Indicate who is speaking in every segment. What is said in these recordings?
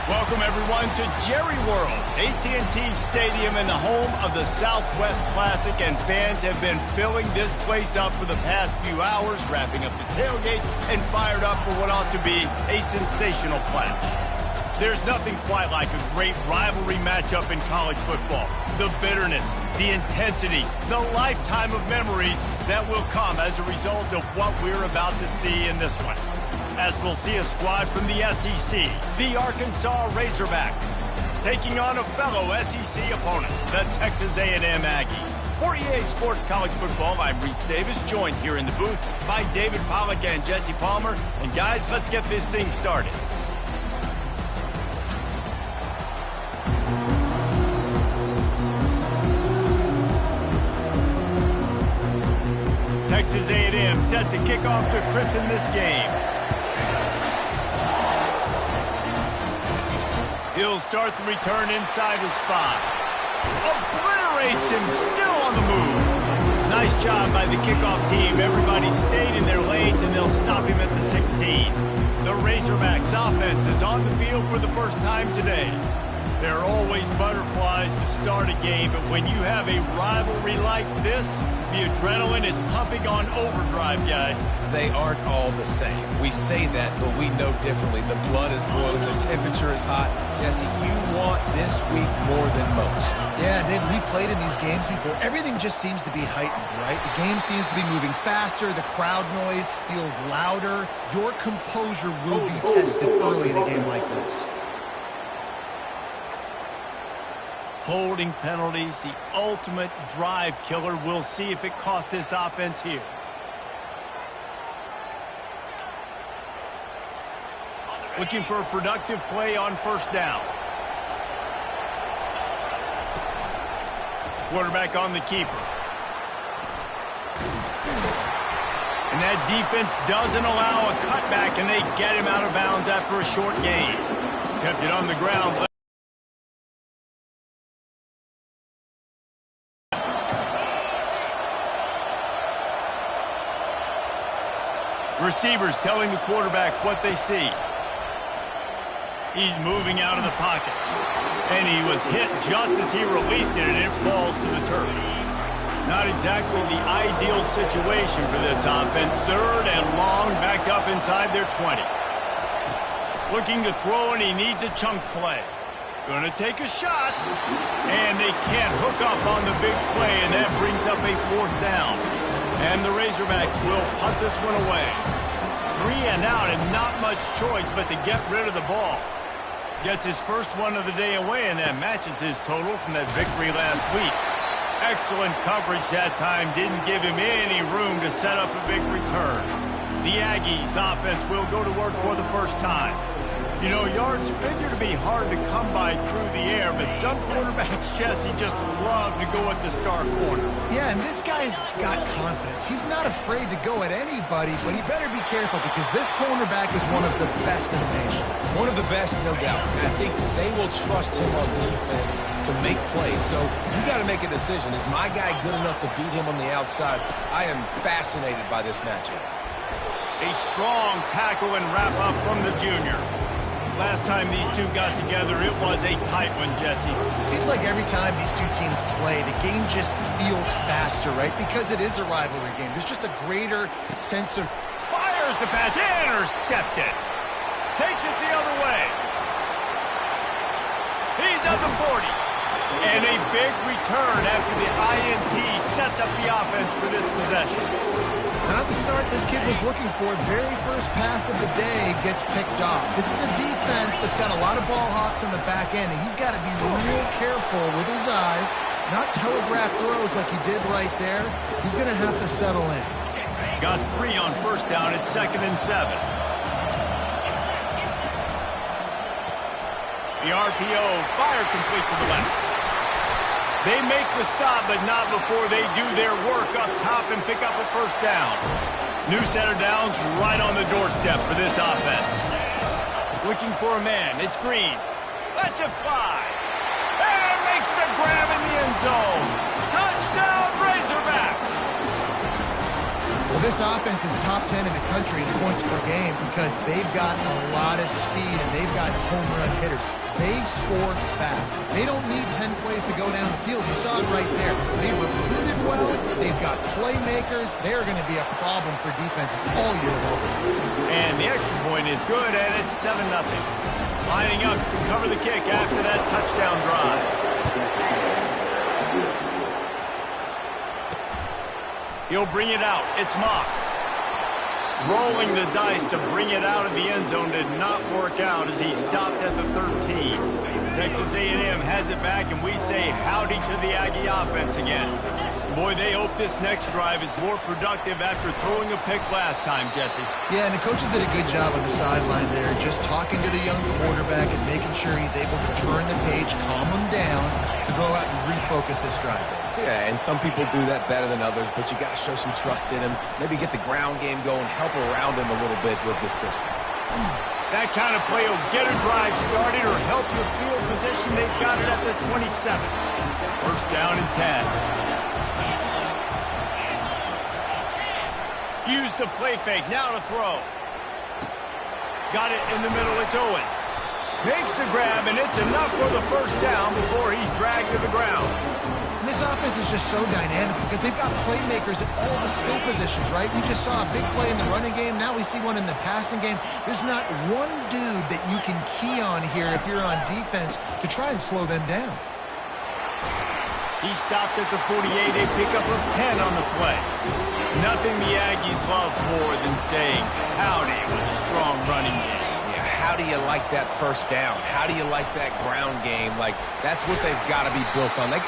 Speaker 1: Welcome, everyone, to Jerry World, AT&T Stadium and the home of the Southwest Classic, and fans have been filling this place up for the past few hours, wrapping up the tailgate and fired up for what ought to be a sensational clash. There's nothing quite like a great rivalry matchup in college football. The bitterness, the intensity, the lifetime of memories that will come as a result of what we're about to see in this one. As we'll see a squad from the SEC, the Arkansas Razorbacks, taking on a fellow SEC opponent, the Texas A&M Aggies. For EA Sports College Football, I'm Reese Davis, joined here in the booth by David Pollack and Jesse Palmer. And guys, let's get this thing started. Texas A&M set to kick off to christen this game. He'll start the return inside his 5. Obliterates him, still on the move. Nice job by the kickoff team. Everybody stayed in their lanes, and they'll stop him at the 16. The Razorbacks offense is on the field for the first time today. There are always butterflies to start a game, but when you have a rivalry like this, the adrenaline is pumping on overdrive, guys.
Speaker 2: They aren't all the same. We say that, but we know differently. The blood is boiling, the temperature is hot. Jesse, you want this week more than most.
Speaker 3: Yeah, David, we played in these games before. Everything just seems to be heightened, right? The game seems to be moving faster. The crowd noise feels louder. Your composure will be tested early in a game like this.
Speaker 1: Holding penalties, the ultimate drive killer. We'll see if it costs this offense here. Looking for a productive play on first down. Quarterback on the keeper. And that defense doesn't allow a cutback, and they get him out of bounds after a short gain. Kept it on the ground. Receivers telling the quarterback what they see. He's moving out of the pocket. And he was hit just as he released it, and it falls to the turf. Not exactly the ideal situation for this offense. Third and long, back up inside their 20. Looking to throw, and he needs a chunk play. Gonna take a shot. And they can't hook up on the big play, and that brings up a fourth down. And the Razorbacks will punt this one away. 3 and out, and not much choice but to get rid of the ball. Gets his first one of the day away, and that matches his total from that victory last week. Excellent coverage that time. Didn't give him any room to set up a big return. The Aggies offense will go to work for the first time. You know, yards figure to be hard to come by through the air, but some quarterbacks, Jesse, just love to go at the star corner.
Speaker 3: Yeah, and this guy's got confidence. He's not afraid to go at anybody, but he better be careful because this cornerback is one of the best in the nation.
Speaker 2: One of the best, no doubt. And I think they will trust him on defense to make plays. So you got to make a decision. Is my guy good enough to beat him on the outside? I am fascinated by this matchup.
Speaker 1: A strong tackle and wrap up from the junior. Last time these two got together, it was a tight one, Jesse.
Speaker 3: It seems like every time these two teams play, the game just feels faster, right? Because it is a rivalry game. There's just a greater sense of...
Speaker 1: Fires the pass, intercepted. Takes it the other way. He's at the 40. And a big return after the INT sets up the offense for this possession.
Speaker 3: Not the start this kid was looking for. Very first pass of the day gets picked off. This is a defense that's got a lot of ball hawks on the back end, and he's got to be real careful with his eyes, not telegraph throws like he did right there. He's going to have to settle in.
Speaker 1: Got 3 on first down at 2nd and 7. The RPO, fire complete to the left. They make the stop, but not before they do their work up top and pick up a first down. New set of downs right on the doorstep for this offense. Looking for a man. It's Green. Lets it fly. And makes the grab in the end zone. Touchdown, Razorbacks.
Speaker 3: Well, This offense is top 10 in the country in points per game because they've got a lot of speed and they've got home run hitters. They score fast. They don't need 10 plays to go down the field. You saw it right there. They recruited well. They've got playmakers. They're going to be a problem for defenses all year long.
Speaker 1: And the extra point is good, and it's 7-0. Lining up to cover the kick after that touchdown drive. He'll bring it out. It's Moss. Rolling the dice to bring it out of the end zone did not work out as he stopped at the 13. Texas A&M has it back, and we say howdy to the Aggie offense again. Boy, they hope this next drive is more productive after throwing a pick last time, Jesse.
Speaker 3: Yeah, and the coaches did a good job on the sideline there, just talking to the young quarterback and making sure he's able to turn the page, calm him down, to go out and refocus this drive.
Speaker 2: Yeah, and some people do that better than others, but you got to show some trust in him. Maybe get the ground game going, help around him a little bit with this system.
Speaker 1: That kind of play will get a drive started or help your field position. They've got it at the 27. First down and 10. Use the play fake, now to throw. Got it in the middle, it's Owens. Makes the grab, and it's enough for the first down before he's dragged to the ground.
Speaker 3: And this offense is just so dynamic because they've got playmakers at all the skill positions, right? We just saw a big play in the running game. Now we see one in the passing game. There's not one dude that you can key on here if you're on defense to try and slow them down.
Speaker 1: He stopped at the 48, a pickup of 10 on the play. Nothing the Aggies love more than saying howdy with a strong running game.
Speaker 2: Yeah, how do you like that first down? How do you like that ground game? Like, that's what they've got to be built on. They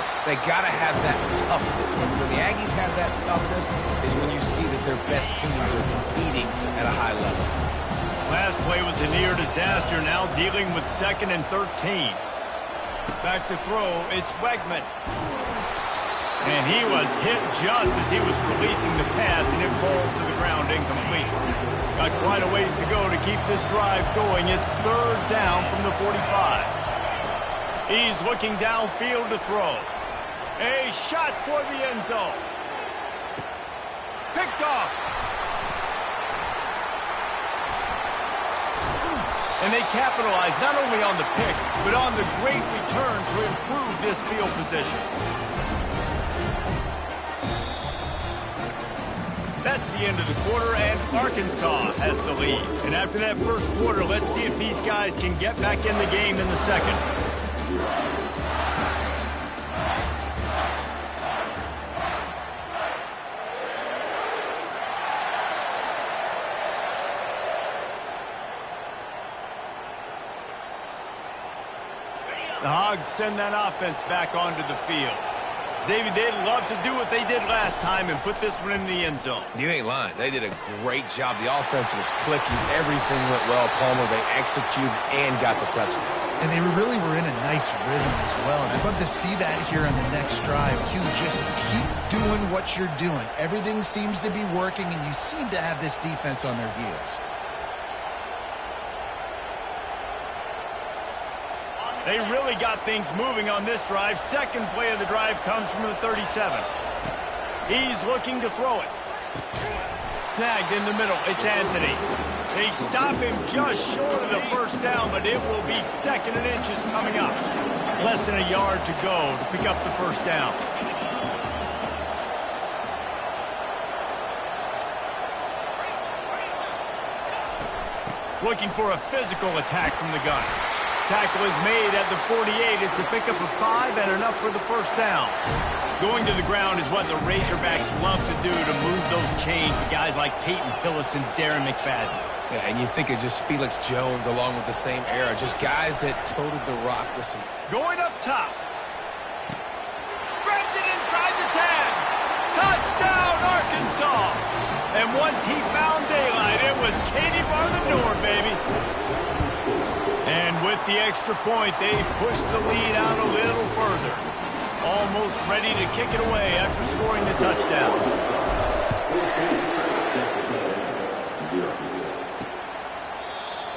Speaker 2: got to have that toughness. When the Aggies have that toughness is when you see that their best teams are competing at a high level.
Speaker 1: Last play was a near disaster, now dealing with 2nd and 13. Back to throw, it's Wegman. And he was hit just as he was releasing the pass, and it falls to the ground incomplete. Got quite a ways to go to keep this drive going. It's 3rd down from the 45. He's looking downfield to throw. A shot toward the end zone. Picked off. And they capitalize not only on the pick, but on the great return to improve this field position. That's the end of the quarter, and Arkansas has the lead. And after that first quarter, let's see if these guys can get back in the game in the second. The Hogs send that offense back onto the field. David, they'd love to do what they did last time and put this one in the end zone.
Speaker 2: You ain't lying. They did a great job. The offense was clicking. Everything went well, Palmer. They executed and got the touchdown.
Speaker 3: And they really were in a nice rhythm as well. And I'd love to see that here on the next drive, too. Just keep doing what you're doing. Everything seems to be working, and you seem to have this defense on their heels.
Speaker 1: They really got things moving on this drive. Second play of the drive comes from the 37. He's looking to throw it. Snagged in the middle. It's Anthony. They stop him just short of the first down, but it will be 2nd and inches coming up. Less than a yard to go to pick up the first down. Looking for a physical attack from the gun. Tackle is made at the 48. It's a pickup of 5 and enough for the first down. Going to the ground is what the Razorbacks love to do to move those chains with guys like Peyton Hillis and Darren McFadden.
Speaker 2: Yeah, and you think of just Felix Jones along with the same era. Just guys that toted the rock with some...
Speaker 1: Going up top. Grabs it inside the 10. Touchdown, Arkansas. And once he found daylight, it was Katie bar the door, baby. And with the extra point, they pushed the lead out a little further. Almost ready to kick it away after scoring the touchdown.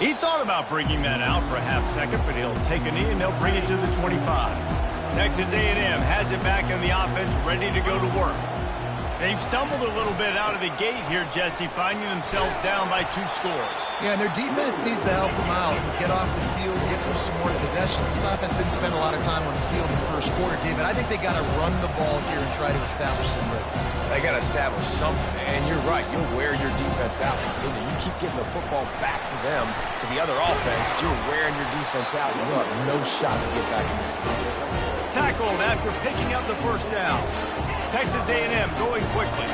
Speaker 1: He thought about bringing that out for a half second, but he'll take a knee and they'll bring it to the 25. Texas A&M has it back in the offense, ready to go to work. They've stumbled a little bit out of the gate here, Jesse, finding themselves down by 2 scores.
Speaker 3: Yeah, and their defense needs to help them out and get off the field, get them some more possessions. This offense didn't spend a lot of time on the field in the first quarter, David. I think they got to run the ball here and try to establish some rhythm.
Speaker 2: They got to establish something, and you're right. You'll wear your defense out. Continue. You keep getting the football back to them, to the other offense, you're wearing your defense out, and you'll have no shot to get back in this game.
Speaker 1: Tackled after picking up the first down. Texas A&M going quickly.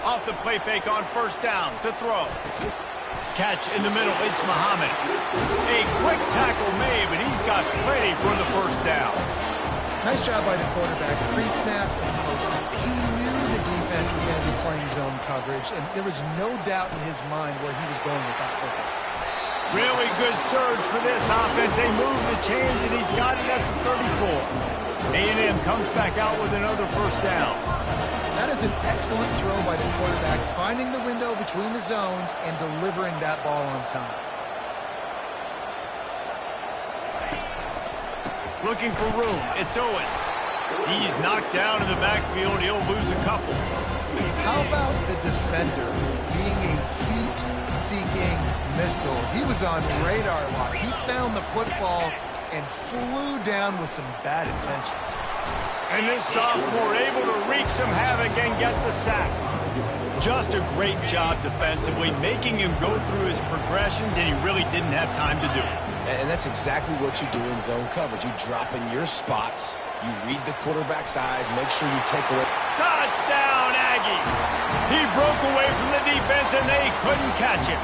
Speaker 1: Off the play fake on first down to throw. Catch in the middle, it's Muhammad. A quick tackle made, but he's got plenty for the first down.
Speaker 3: Nice job by the quarterback. Pre-snap and post-snap. He knew the defense was going to be playing zone coverage, and there was no doubt in his mind where he was going with that football.
Speaker 1: Really good surge for this offense. They move the chains, and he's got it at the 34. A&M comes back out with another first down.
Speaker 3: That is an excellent throw by the quarterback, finding the window between the zones and delivering that ball on time.
Speaker 1: Looking for room, it's Owens. He's knocked down in the backfield. He'll lose a couple.
Speaker 3: How about the defender being a heat-seeking missile? He was on radar lock. He found the football and flew down with some bad intentions.
Speaker 1: And this sophomore able to wreak some havoc and get the sack. Just a great job defensively, making him go through his progressions, and he really didn't have time to do it.
Speaker 2: And that's exactly what you do in zone coverage. You drop in your spots, you read the quarterback's eyes, make sure you take away.
Speaker 1: Touchdown, Aggies! He broke away from the defense, and they couldn't catch him.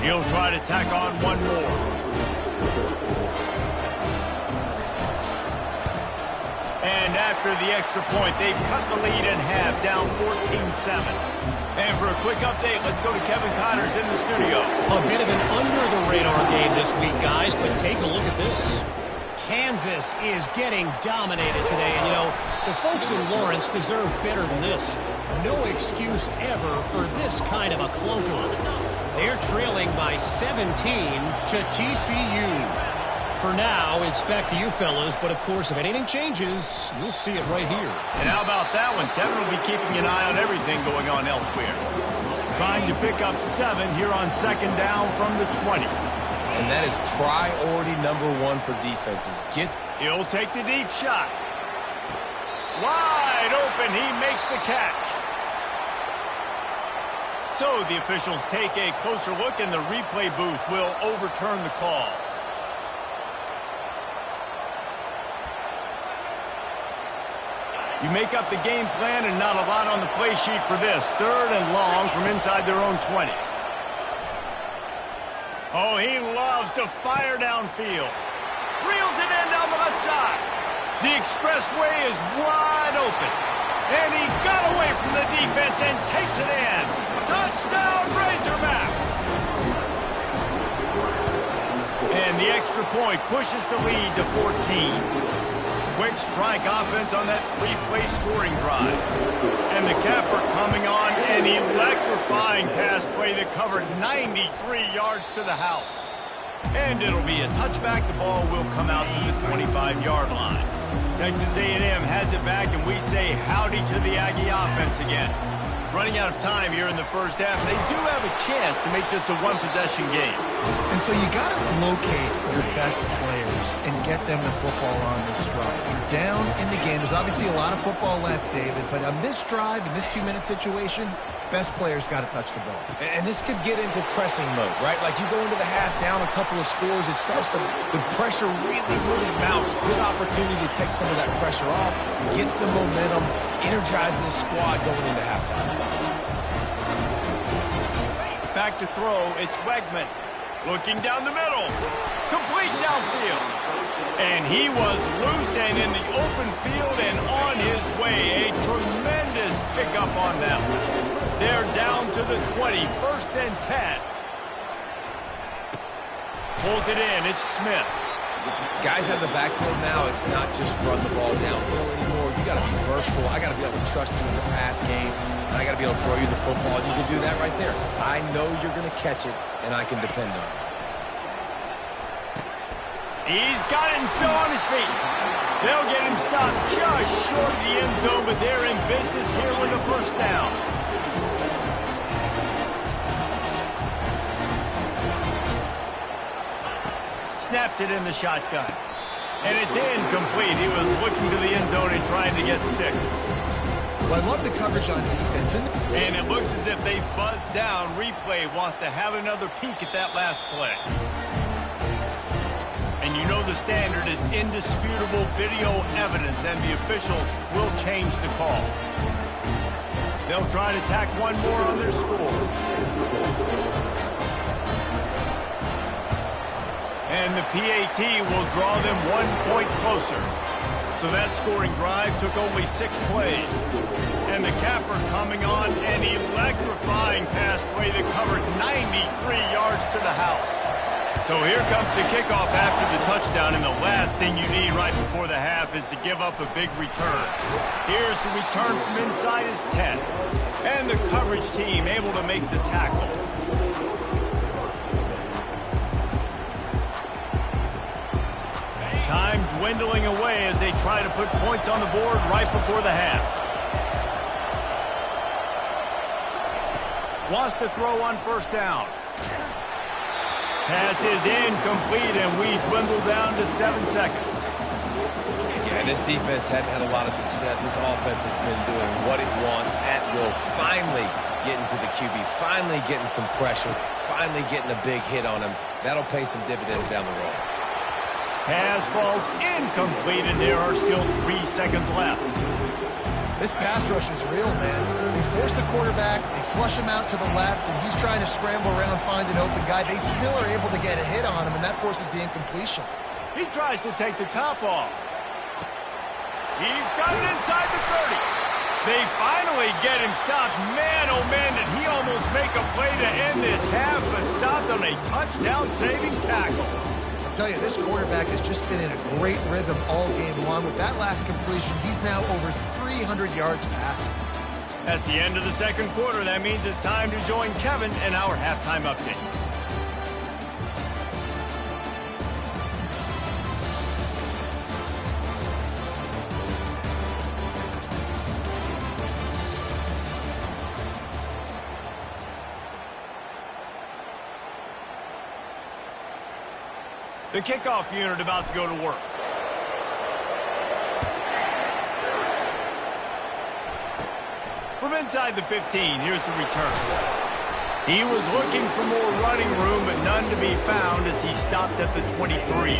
Speaker 1: He'll try to tack on one more. And after the extra point, they've cut the lead in half, down 14-7. And for a quick update, let's go to Kevin Connors in the studio.
Speaker 4: A bit of an under-the-radar game this week, guys, but take a look at this. Kansas is getting dominated today, and, you know, the folks in Lawrence deserve better than this. No excuse ever for this kind of a clunker. They're trailing by 17 to TCU. For now, it's back to you fellas, but of course, if anything changes, you'll see it right here.
Speaker 1: And how about that one? Kevin will be keeping an eye on everything going on elsewhere. Trying to pick up 7 here on second down from the 20.
Speaker 2: And that is priority number 1 for defenses.
Speaker 1: He'll take the deep shot. Wide open, he makes the catch. So the officials take a closer look, and the replay booth will overturn the call. You make up the game plan, and not a lot on the play sheet for this. 3rd and long from inside their own 20. Oh, he loves to fire downfield. Reels it in down the left side. The expressway is wide open. And he got away from the defense and takes it in. Touchdown, Razorbacks! And the extra point pushes the lead to 14. Quick strike offense on that 3-play scoring drive. And the capper coming on, an electrifying pass play that covered 93 yards to the house. And it'll be a touchback. The ball will come out to the 25-yard line. Texas A&M has it back, and we say howdy to the Aggie offense again. Running out of time here in the first half. They do have a chance to make this a one-possession game.
Speaker 3: And so you got to locate your best players and get them the football on this drive. You're down in the game. There's obviously a lot of football left, David, but on this drive, in this 2-minute situation, best players got to touch the ball.
Speaker 2: And this could get into pressing mode, right? Like you go into the half down a couple of scores, it starts to, the pressure really mounts. Good opportunity to take some of that pressure off, get some momentum, energize this squad going into halftime.
Speaker 1: Back to throw, it's Wegman. Looking down the middle. Complete downfield. And he was loose and in the open field and on his way. A tremendous pickup on them. They're down to the 20, 1st and 10. Pulls it in. It's Smith.
Speaker 2: Guys out of the backfield now, it's not just run the ball downhill anymore. You got to be versatile. I got to be able to trust you in the pass game, and I got to be able to throw you the football, and you can do that right there. I know you're going to catch it, and I can depend on it.
Speaker 1: He's got it and still on his feet. They'll get him stopped just short of the end zone, but they're in business here with a first down. Snaps it in the shotgun. And it's incomplete. He was looking to the end zone and trying to get 6.
Speaker 3: Well, I love the coverage on defense.
Speaker 1: And it looks as if they buzzed down. Replay wants to have another peek at that last play. And you know the standard is indisputable video evidence, and the officials will change the call. They'll try to tack one more on their score. And the PAT will draw them 1 point closer. So that scoring drive took only 6 plays. And the capper coming on an electrifying pass play that covered 93 yards to the house. So here comes the kickoff after the touchdown, and the last thing you need right before the half is to give up a big return. Here's the return from inside his 10. And the coverage team able to make the tackle. Time dwindling away as they try to put points on the board right before the half. Wants to throw on first down. Pass is incomplete, and we dwindle down to 7 seconds.
Speaker 2: Yeah, this defense hadn't had a lot of success. This offense has been doing what it wants at will. Finally getting to the QB, finally getting some pressure, finally getting a big hit on him. That'll pay some dividends down the road.
Speaker 1: Pass falls incomplete, and there are still 3 seconds left.
Speaker 3: This pass rush is real, man. They force the quarterback, they flush him out to the left, and he's trying to scramble around, find an open guy. They still are able to get a hit on him, and that forces the incompletion.
Speaker 1: He tries to take the top off. He's got it inside the 30. They finally get him stopped. Man, oh man, did he almost make a play to end this half, but stopped on a touchdown-saving tackle.
Speaker 3: I'll tell you, this quarterback has just been in a great rhythm all game long. With that last completion, he's now over 300 yards passing.
Speaker 1: That's the end of the second quarter. That means it's time to join Kevin in our halftime update. The kickoff unit about to go to work. From inside the 15, here's the return. He was looking for more running room, but none to be found as he stopped at the 23.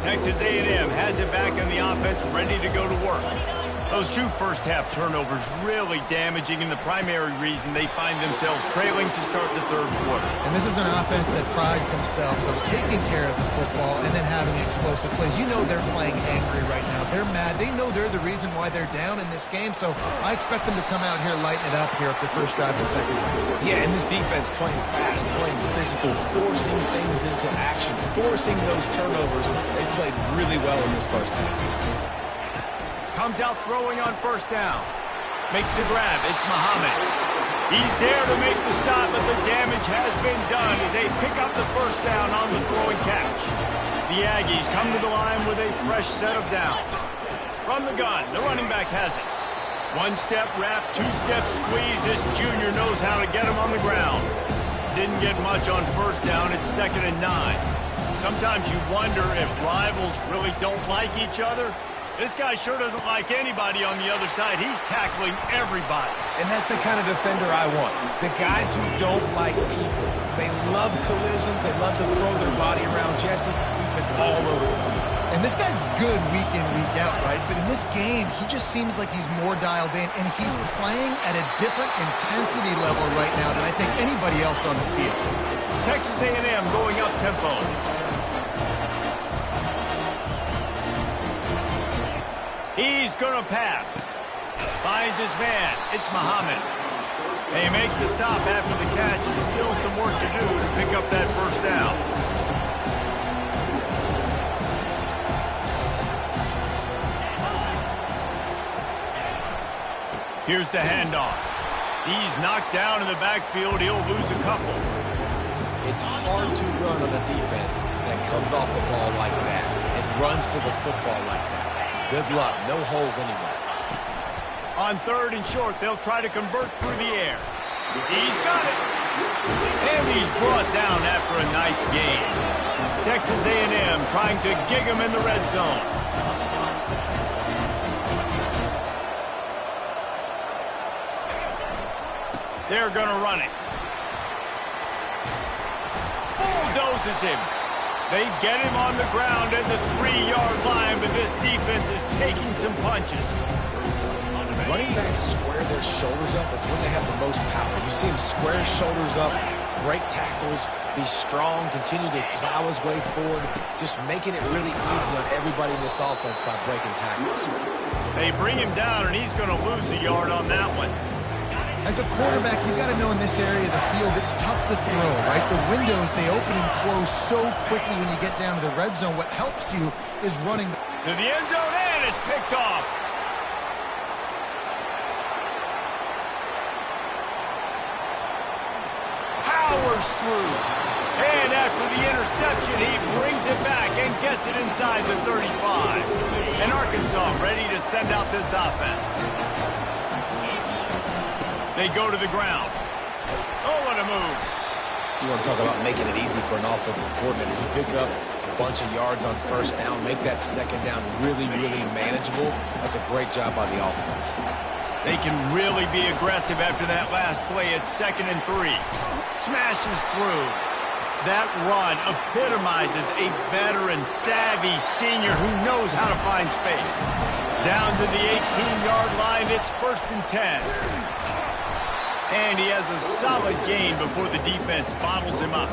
Speaker 1: Texas A&M has it back in the offense, ready to go to work. Those 2 first-half turnovers really damaging, and the primary reason they find themselves trailing to start the third quarter.
Speaker 3: And this is an offense that prides themselves on taking care of the football and then having explosive plays. You know they're playing angry right now. They're mad. They know they're the reason why they're down in this game, so I expect them to come out here, lighten it up here after first drive of the second half.
Speaker 2: Yeah, and this defense playing fast, playing physical, forcing things into action, forcing those turnovers. They played really well in this first half.
Speaker 1: Comes out throwing on first down. Makes the grab. It's Muhammad. He's there to make the stop, but the damage has been done as they pick up the first down on the throwing catch. The Aggies come to the line with a fresh set of downs. From the gun, the running back has it. 1-step wrap, 2-step squeeze. This junior knows how to get him on the ground. Didn't get much on first down. It's 2nd and 9. Sometimes you wonder if rivals really don't like each other. This guy sure doesn't like anybody on the other side. He's tackling everybody.
Speaker 2: And that's the kind of defender I want. The guys who don't like people. They love collisions. They love to throw their body around. Jesse, he's been all over the field.
Speaker 3: And this guy's good week in, week out, right? But in this game, he just seems like he's more dialed in, and he's playing at a different intensity level right now than I think anybody else on the field.
Speaker 1: Texas A&M going up tempo. He's going to pass. Finds his man. It's Muhammad. They make the stop after the catch, and still some work to do to pick up that first down. Here's the handoff. He's knocked down in the backfield. He'll lose a couple.
Speaker 2: It's hard to run on a defense that comes off the ball like that and runs to the football like that. Good luck. No holes anywhere.
Speaker 1: On 3rd and short, they'll try to convert through the air. He's got it. And he's brought down after a nice gain. Texas A&M trying to gig him in the red zone. They're going to run it. Bulldozes him. They get him on the ground at the 3-yard line, but this defense is taking some punches.
Speaker 2: Running backs square their shoulders up. That's when they have the most power. You see him square his shoulders up, break tackles, be strong, continue to plow his way forward, just making it really easy on everybody in this offense by breaking tackles.
Speaker 1: They bring him down, and he's going to lose a yard on that one.
Speaker 3: As a quarterback, you've got to know in this area of the field, it's tough to throw, right? The windows, they open and close so quickly when you get down to the red zone. What helps you is running
Speaker 1: To the end zone, and it's picked off. Powers through. And after the interception, he brings it back and gets it inside the 35. And Arkansas ready to send out this offense. They go to the ground. Oh, what a move.
Speaker 2: You want to talk about making it easy for an offensive coordinator. You pick up a bunch of yards on 1st down, make that 2nd down really, really manageable. That's a great job by the offense.
Speaker 1: They can really be aggressive after that last play at 2nd and 3. Smashes through. That run epitomizes a veteran, savvy senior who knows how to find space. Down to the 18-yard line, it's 1st and 10. And he has a solid gain before the defense bottles him up.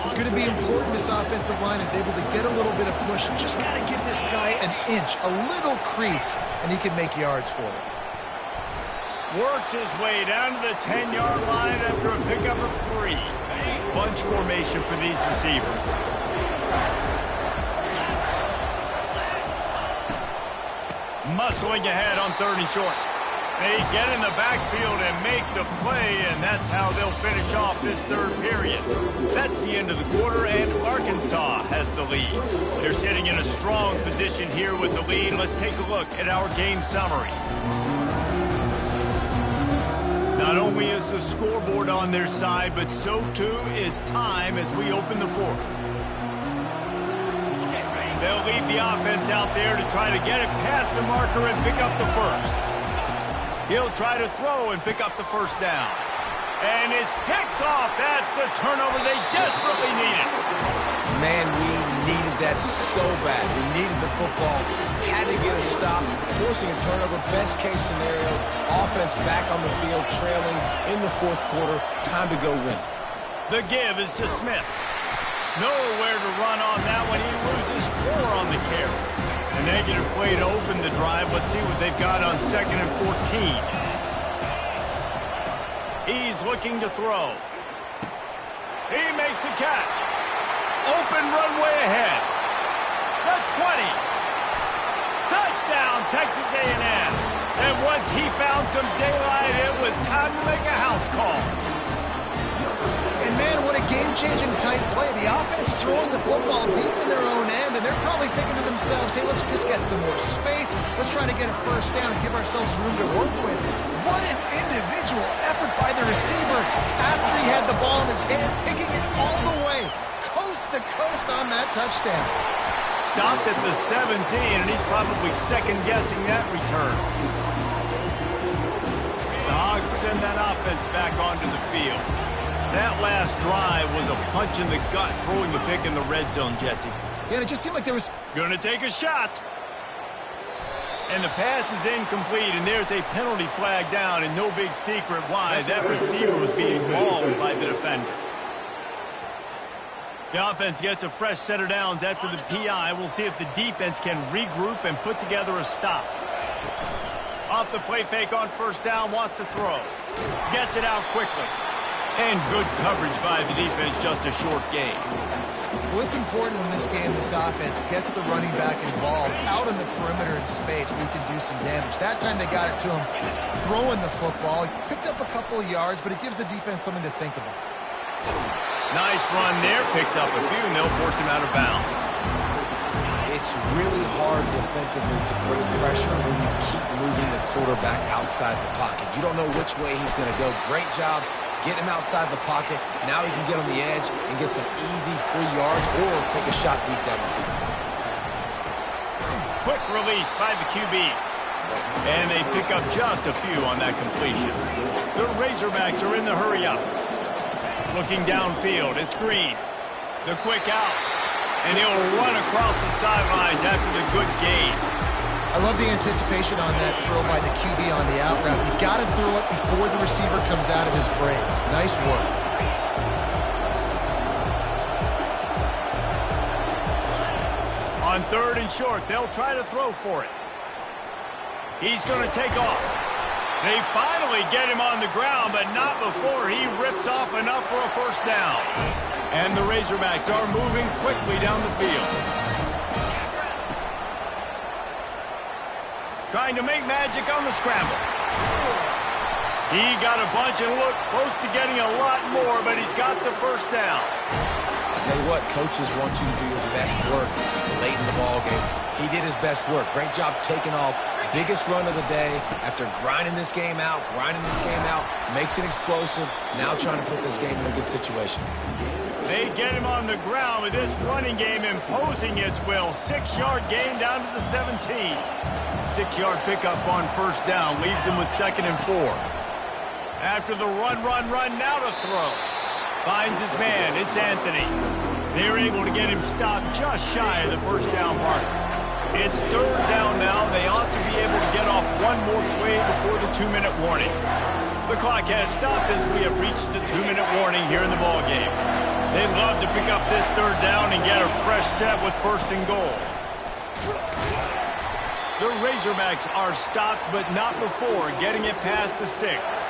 Speaker 3: It's going to be important this offensive line is able to get a little bit of push. Just got to give this guy an inch, a little crease, and he can make yards for it.
Speaker 1: Works his way down to the 10-yard line after a pickup of 3. Bunch formation for these receivers. Muscling ahead on 3rd and short. They get in the backfield and make the play, and that's how they'll finish off this 3rd period. That's the end of the quarter, and Arkansas has the lead. They're sitting in a strong position here with the lead. Let's take a look at our game summary. Not only is the scoreboard on their side, but so too is time as we open the 4th. They'll leave the offense out there to try to get it past the marker and pick up the 1st. He'll try to throw and pick up the 1st down. And it's picked off. That's the turnover they desperately needed.
Speaker 2: Man, we needed that so bad. We needed the football. Had to get a stop. Forcing a turnover. Best case scenario. Offense back on the field, trailing in the 4th quarter. Time to go win.
Speaker 1: The give is to Smith. Nowhere to run on that one. He loses 4 on the carry. A negative play to open the drive. Let's see what they've got on 2nd and 14. He's looking to throw. He makes a catch. Open runway ahead. The 20. Touchdown, Texas A&M. And once he found some daylight, it was time to make a house call.
Speaker 3: And man, what a game-changing type play. The offense throwing the football deep in their own end, and they're probably thinking to themselves, hey, let's just get some more space. Let's try to get a 1st down and give ourselves room to work with. What an individual effort by the receiver after he had the ball in his hand, taking it all the way, coast to coast on that touchdown.
Speaker 1: Stopped at the 17, and he's probably second-guessing that return. The Hogs send that offense back onto the field. That last drive was a punch in the gut, throwing the pick in the red zone, Jesse.
Speaker 3: Yeah, it just seemed like there was...
Speaker 1: Gonna take a shot. And the pass is incomplete, and there's a penalty flag down, and no big secret why. That receiver was being mauled by the defender. The offense gets a fresh set of downs after the PI. We'll see if the defense can regroup and put together a stop. Off the play fake on 1st down, wants to throw. Gets it out quickly. And good coverage by the defense, just a short gain.
Speaker 3: Well, it's important in this game this offense gets the running back involved out in the perimeter in space where he can do some damage. That time they got it to him throwing the football. He picked up a couple of yards, but it gives the defense something to think about.
Speaker 1: Nice run there. Picks up a few, and they'll force him out of bounds.
Speaker 2: It's really hard defensively to bring pressure when you keep moving the quarterback outside the pocket. You don't know which way he's going to go. Great job. Get him outside the pocket. Now he can get on the edge and get some easy free yards or take a shot deep down the field.
Speaker 1: Quick release by the QB. And they pick up just a few on that completion. The Razorbacks are in the hurry up. Looking downfield, it's Green. The quick out. And he'll run across the sidelines after the good gain.
Speaker 3: I love the anticipation on that throw by the QB on the out route. You got to throw it before the receiver comes out of his break. Nice work.
Speaker 1: On 3rd and short, they'll try to throw for it. He's going to take off. They finally get him on the ground, but not before he rips off enough for a first down. And the Razorbacks are moving quickly down the field. Trying to make magic on the scramble. He got a bunch and looked close to getting a lot more, but he's got the first down.
Speaker 2: I'll tell you what, coaches want you to do your best work late in the ball game. He did his best work. Great job taking off. Biggest run of the day after grinding this game out, makes it explosive. Now trying to put this game in a good situation.
Speaker 1: They get him on the ground with this running game imposing its will. 6-yard gain down to the 17. 6-yard pickup on first down leaves him with 2nd and 4. After the run, now to throw. Finds his man, it's Anthony. They're able to get him stopped just shy of the first down marker. It's 3rd down now. They ought to be able to get off one more play before the 2-minute warning. The clock has stopped as we have reached the 2-minute warning here in the ballgame. They'd love to pick up this 3rd down and get a fresh set with 1st and goal. The Razorbacks are stopped, but not before getting it past the sticks.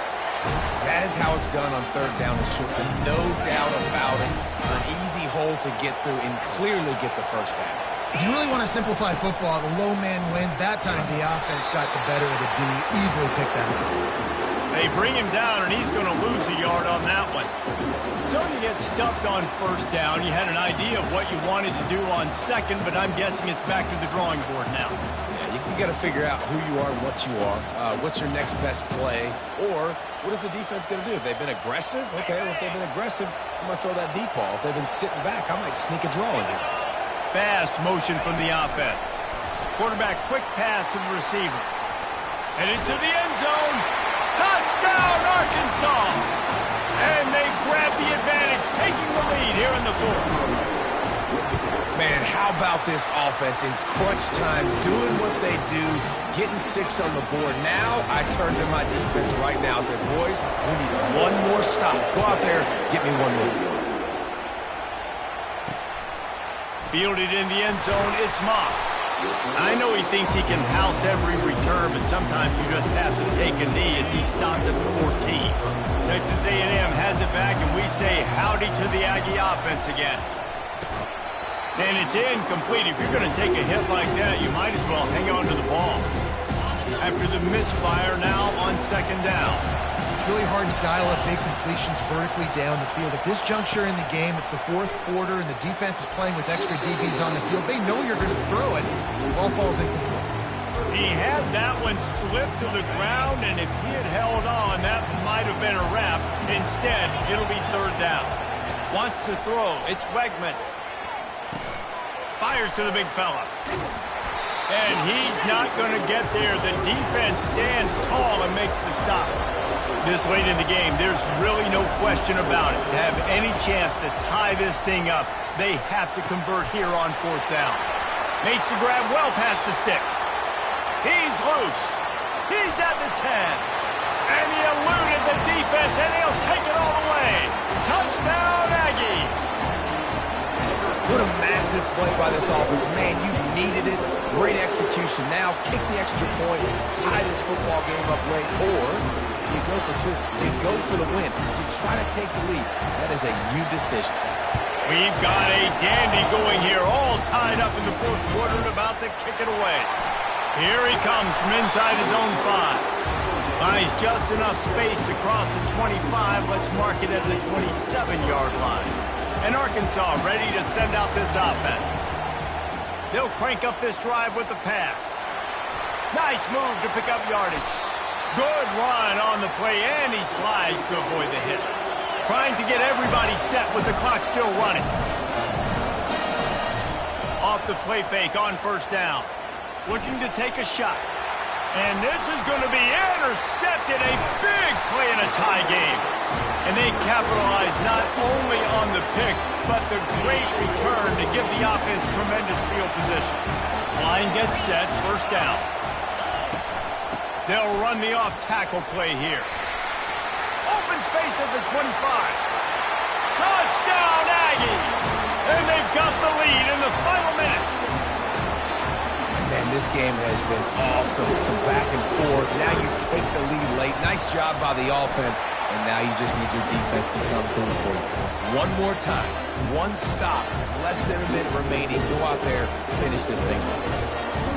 Speaker 2: That is how it's done on 3rd down and short. No doubt about it. An easy hole to get through and clearly get the first down.
Speaker 3: If you really want to simplify football, the low man wins. That time the offense got the better of the D. Easily picked that up.
Speaker 1: They bring him down, and he's going to lose a yard on that one. So you get stuffed on 1st down. You had an idea of what you wanted to do on 2nd, but I'm guessing it's back to the drawing board now.
Speaker 2: Yeah, you got to figure out who you are and what you are. What's your next best play? Or what is the defense going to do? If they've been aggressive, okay, well, if they've been aggressive, I'm going to throw that deep ball. If they've been sitting back, I might sneak a draw in here.
Speaker 1: Fast motion from the offense. Quarterback quick pass to the receiver. And into the end zone. Touchdown, Arkansas! And they grab the advantage, taking the lead here in the 4th.
Speaker 2: Man, how about this offense in crunch time, doing what they do, getting 6 on the board. Now I turn to my defense right now and say, boys, we need one more stop. Go out there, get me one more.
Speaker 1: Fielded in the end zone, it's Moss. I know he thinks he can house every return, but sometimes you just have to take a knee as he's stopped at the 14. Texas A&M has it back, and we say howdy to the Aggie offense again. And it's incomplete. If you're going to take a hit like that, you might as well hang on to the ball. After the misfire now on 2nd down.
Speaker 3: It's really hard to dial up big completions vertically down the field. At this juncture in the game, it's the 4th quarter, and the defense is playing with extra DBs on the field. They know you're going to throw it. The ball falls incomplete.
Speaker 1: He had that one slip to the ground, and if he had held on, that might have been a wrap. Instead, it'll be 3rd down. Wants to throw. It's Wegman. Fires to the big fella. And he's not going to get there. The defense stands tall and makes the stop. This late in the game, there's really no question about it. To have any chance to tie this thing up, they have to convert here on 4th down. Makes the grab well past the sticks. He's loose. He's at the 10. And he eluded the defense, and he'll take it all the way. Touchdown, Aggies.
Speaker 2: What a massive play by this offense. Man, you needed it. Great execution. Now kick the extra point, tie this football game up late, or you go for two. You go for the win. You try to take the lead. That is a you decision.
Speaker 1: We've got a dandy going here, all tied up in the fourth quarter and about to kick it away. Here he comes from inside his own 5. Finds just enough space to cross the 25. Let's mark it at the 27-yard line. And Arkansas ready to send out this offense. They'll crank up this drive with the pass. Nice move to pick up yardage. Good run on the play, and he slides to avoid the hit. Trying to get everybody set with the clock still running. Off the play fake on first down. Looking to take a shot. And this is going to be intercepted. A big play in a tie game. And they capitalize not only on the pick, but the great return to give the offense tremendous field position. Line gets set, first down. They'll run the off-tackle play here. Open space at the 25. Touchdown, Aggie! And they've got the lead in the final minute.
Speaker 2: Man, this game has been awesome. Some back and forth. Now you take the lead late. Nice job by the offense. And now you just need your defense to come through for you. One more time. One stop. Less than a minute remaining. Go out there, finish this thing.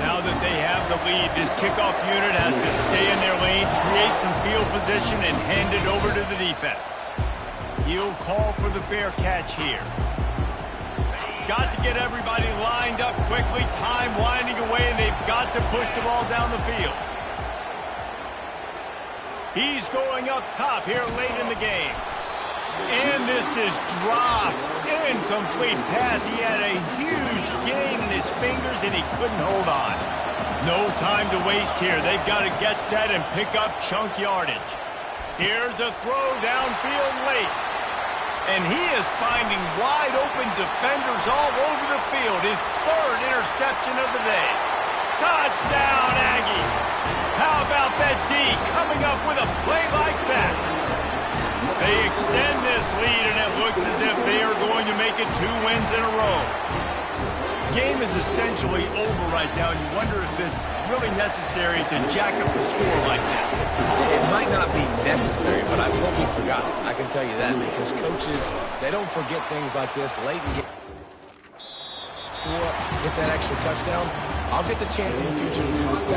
Speaker 1: Now that they have the lead, this kickoff unit has to stay in their lane, create some field position, and hand it over to the defense. He'll call for the fair catch here. Got to get everybody lined up quickly, time winding away, and they've got to push the ball down the field. He's going up top here late in the game. And this is dropped. Incomplete pass. He had a huge gain in his fingers, and he couldn't hold on. No time to waste here. They've got to get set and pick up chunk yardage. Here's a throw downfield late. And he is finding wide-open defenders all over the field. His third interception of the day. Touchdown, Aggie. How about that D coming up with a play like that? They extend this lead, and it looks as if they are going to make it 2 wins in a row. Game is essentially over right now, and you wonder if it's really necessary to jack up the score like that.
Speaker 2: It might not be necessary, but I won't be forgotten. I can tell you that, because coaches, they don't forget things like this late and get that extra touchdown. I'll get the chance in the future to do this back.